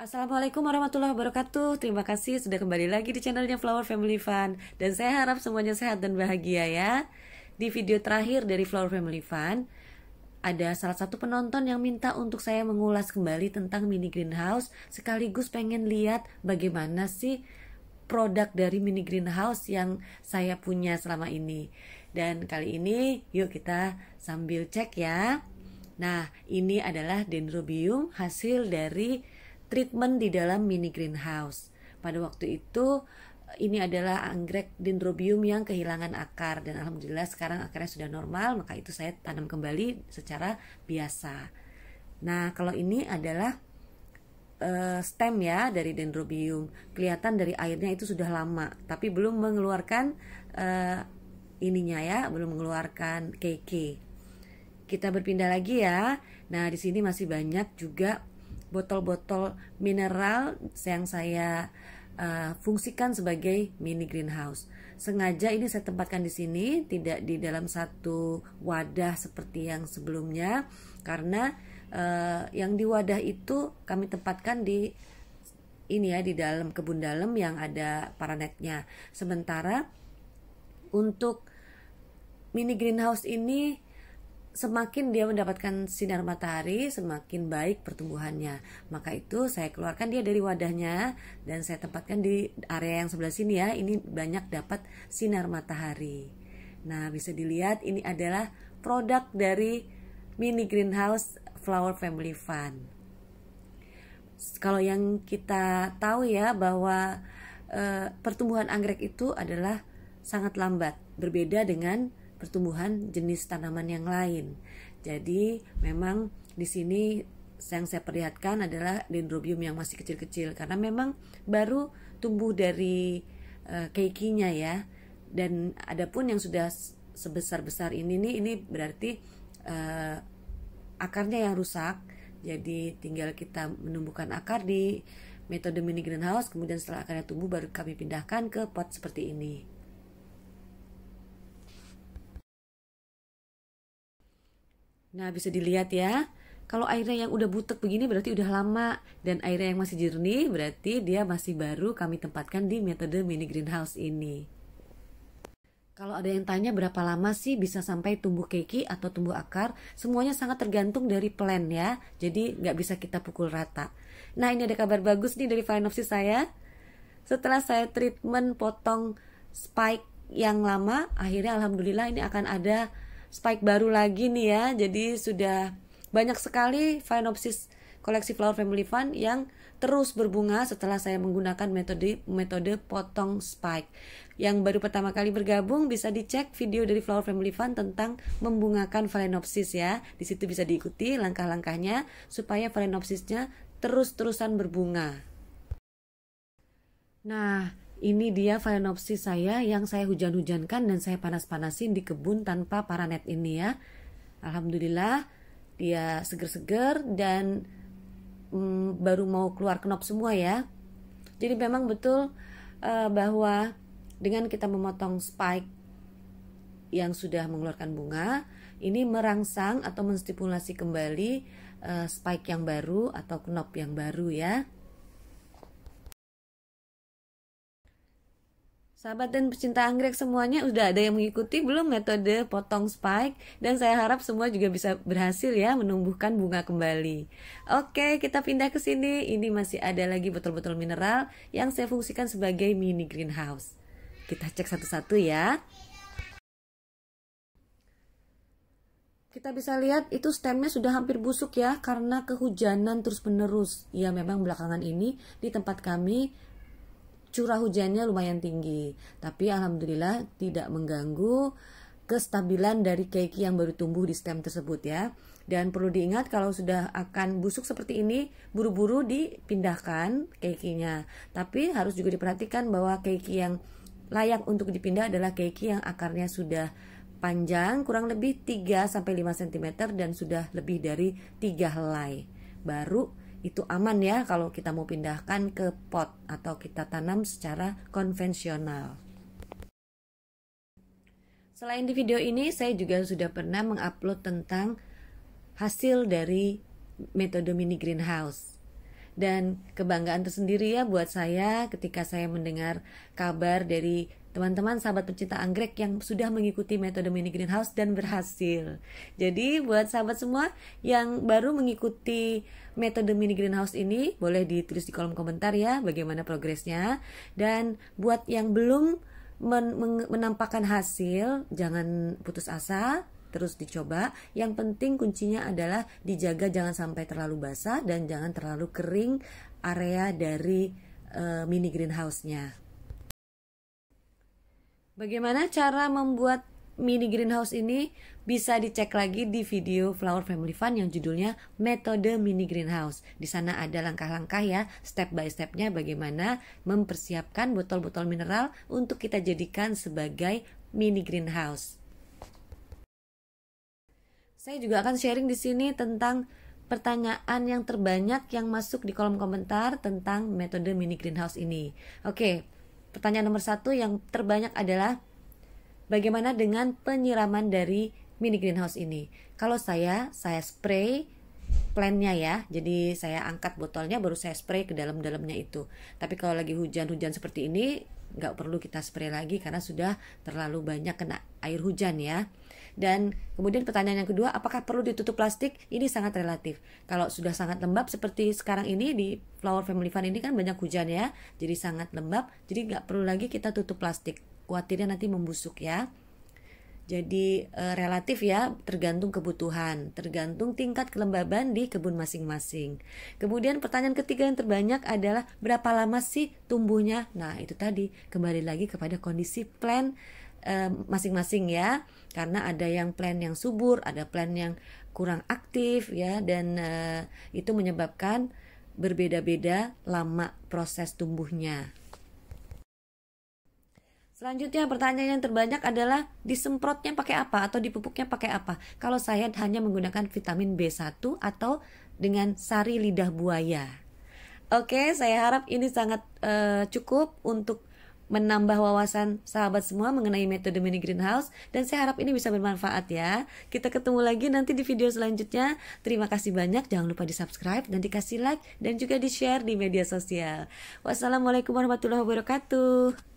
Assalamualaikum warahmatullahi wabarakatuh. Terima kasih sudah kembali lagi di channelnya Flower Family Fun. Dan saya harap semuanya sehat dan bahagia ya. Di video terakhir dari Flower Family Fun, ada salah satu penonton yang minta untuk saya mengulas kembali tentang mini greenhouse, sekaligus pengen lihat bagaimana sih produk dari mini greenhouse yang saya punya selama ini. Dan kali ini yuk kita sambil cek ya. Nah, ini adalah dendrobium hasil dari treatment di dalam mini greenhouse. Pada waktu itu ini adalah anggrek dendrobium yang kehilangan akar, dan alhamdulillah sekarang akarnya sudah normal, maka itu saya tanam kembali secara biasa. Nah, kalau ini adalah stem ya dari dendrobium. Kelihatan dari airnya itu sudah lama, tapi belum mengeluarkan ininya ya, belum mengeluarkan keke. Kita berpindah lagi ya. Nah, di sini masih banyak juga botol-botol mineral yang saya fungsikan sebagai mini greenhouse. Sengaja ini saya tempatkan di sini, tidak di dalam satu wadah seperti yang sebelumnya, karena yang di wadah itu kami tempatkan di ini ya, di dalam kebun dalam yang ada paranetnya. Sementara untuk mini greenhouse ini, semakin dia mendapatkan sinar matahari, semakin baik pertumbuhannya. Maka itu saya keluarkan dia dari wadahnya dan saya tempatkan di area yang sebelah sini ya. Ini banyak dapat sinar matahari. Nah, bisa dilihat ini adalah produk dari mini greenhouse Flower Family Fun. Kalau yang kita tahu ya, bahwa pertumbuhan anggrek itu adalah sangat lambat, berbeda dengan pertumbuhan jenis tanaman yang lain. Jadi memang di sini yang saya perlihatkan adalah dendrobium yang masih kecil-kecil, karena memang baru tumbuh dari keikinya ya. Dan adapun yang sudah sebesar-besar ini berarti akarnya yang rusak. Jadi tinggal kita menumbuhkan akar di metode mini greenhouse, kemudian setelah akarnya tumbuh baru kami pindahkan ke pot seperti ini. Nah, bisa dilihat ya, kalau airnya yang udah butek begini berarti udah lama, dan airnya yang masih jernih berarti dia masih baru kami tempatkan di metode mini greenhouse ini. Kalau ada yang tanya berapa lama sih bisa sampai tumbuh keki atau tumbuh akar, semuanya sangat tergantung dari plant ya, jadi nggak bisa kita pukul rata. Nah, ini ada kabar bagus nih dari Phalaenopsis saya. Setelah saya treatment potong spike yang lama, akhirnya alhamdulillah ini akan ada spike baru lagi nih ya. Jadi sudah banyak sekali Phalaenopsis koleksi Flower Family Fun yang terus berbunga setelah saya menggunakan metode potong spike. Yang baru pertama kali bergabung bisa dicek video dari Flower Family Fun tentang membungakan Phalaenopsis ya. Di situ bisa diikuti langkah-langkahnya supaya Phalaenopsisnya terus-terusan berbunga. Nah, ini dia Phalaenopsis saya yang saya hujan-hujankan dan saya panas-panasin di kebun tanpa paranet ini ya. Alhamdulillah dia seger-seger dan baru mau keluar knop semua ya. Jadi memang betul bahwa dengan kita memotong spike yang sudah mengeluarkan bunga, ini merangsang atau menstimulasi kembali spike yang baru atau knop yang baru ya. Sahabat dan pecinta anggrek semuanya, udah ada yang mengikuti belum metode potong spike? Dan saya harap semua juga bisa berhasil ya menumbuhkan bunga kembali. Oke, kita pindah ke sini. Ini masih ada lagi botol-botol mineral yang saya fungsikan sebagai mini greenhouse. Kita cek satu-satu ya. Kita bisa lihat itu stemnya sudah hampir busuk ya, karena kehujanan terus-menerus. Ya, memang belakangan ini di tempat kami curah hujannya lumayan tinggi, tapi alhamdulillah tidak mengganggu kestabilan dari keiki yang baru tumbuh di stem tersebut ya. Dan perlu diingat, kalau sudah akan busuk seperti ini, buru-buru dipindahkan keikinya. Tapi harus juga diperhatikan bahwa keiki yang layak untuk dipindah adalah keiki yang akarnya sudah panjang kurang lebih 3-5 cm dan sudah lebih dari 3 helai. Baru itu aman ya kalau kita mau pindahkan ke pot atau kita tanam secara konvensional. Selain di video ini, saya juga sudah pernah mengupload tentang hasil dari metode mini greenhouse. Dan kebanggaan tersendiri ya buat saya ketika saya mendengar kabar dari teman-teman sahabat pencinta anggrek yang sudah mengikuti metode mini greenhouse dan berhasil. Jadi buat sahabat semua yang baru mengikuti metode mini greenhouse ini, boleh ditulis di kolom komentar ya bagaimana progresnya. Dan buat yang belum menampakkan hasil, jangan putus asa, terus dicoba. Yang penting kuncinya adalah dijaga jangan sampai terlalu basah dan jangan terlalu kering area dari mini greenhouse-nya. Bagaimana cara membuat mini greenhouse ini? Bisa dicek lagi di video Flower Family Fun yang judulnya Metode Mini Greenhouse. Di sana ada langkah-langkah ya, step by stepnya bagaimana mempersiapkan botol-botol mineral untuk kita jadikan sebagai mini greenhouse. Saya juga akan sharing di sini tentang pertanyaan yang terbanyak yang masuk di kolom komentar tentang metode mini greenhouse ini. Oke. Pertanyaan nomor 1 yang terbanyak adalah bagaimana dengan penyiraman dari mini greenhouse ini? Kalau saya spray plannya ya, jadi saya angkat botolnya baru saya spray ke dalam-dalamnya itu. Tapi kalau lagi hujan-hujan seperti ini nggak perlu kita spray lagi karena sudah terlalu banyak kena air hujan ya. Dan kemudian pertanyaan yang kedua, apakah perlu ditutup plastik? Ini sangat relatif. Kalau sudah sangat lembab seperti sekarang ini di Flower Family Fun ini kan banyak hujan ya, jadi sangat lembab, jadi nggak perlu lagi kita tutup plastik. Khawatirnya nanti membusuk ya. Jadi relatif ya, tergantung kebutuhan, tergantung tingkat kelembaban di kebun masing-masing. Kemudian pertanyaan ketiga yang terbanyak adalah berapa lama sih tumbuhnya? Nah itu tadi kembali lagi kepada kondisi plant masing-masing ya, karena ada yang plant yang subur, ada plant yang kurang aktif ya, dan itu menyebabkan berbeda-beda lama proses tumbuhnya. Selanjutnya pertanyaan yang terbanyak adalah disemprotnya pakai apa atau dipupuknya pakai apa? Kalau saya hanya menggunakan vitamin B1 atau dengan sari lidah buaya. Oke, saya harap ini sangat cukup untuk menambah wawasan sahabat semua mengenai metode mini greenhouse, dan saya harap ini bisa bermanfaat ya. Kita ketemu lagi nanti di video selanjutnya. Terima kasih banyak, jangan lupa di subscribe dan dikasih like dan juga di share di media sosial. Wassalamualaikum warahmatullahi wabarakatuh.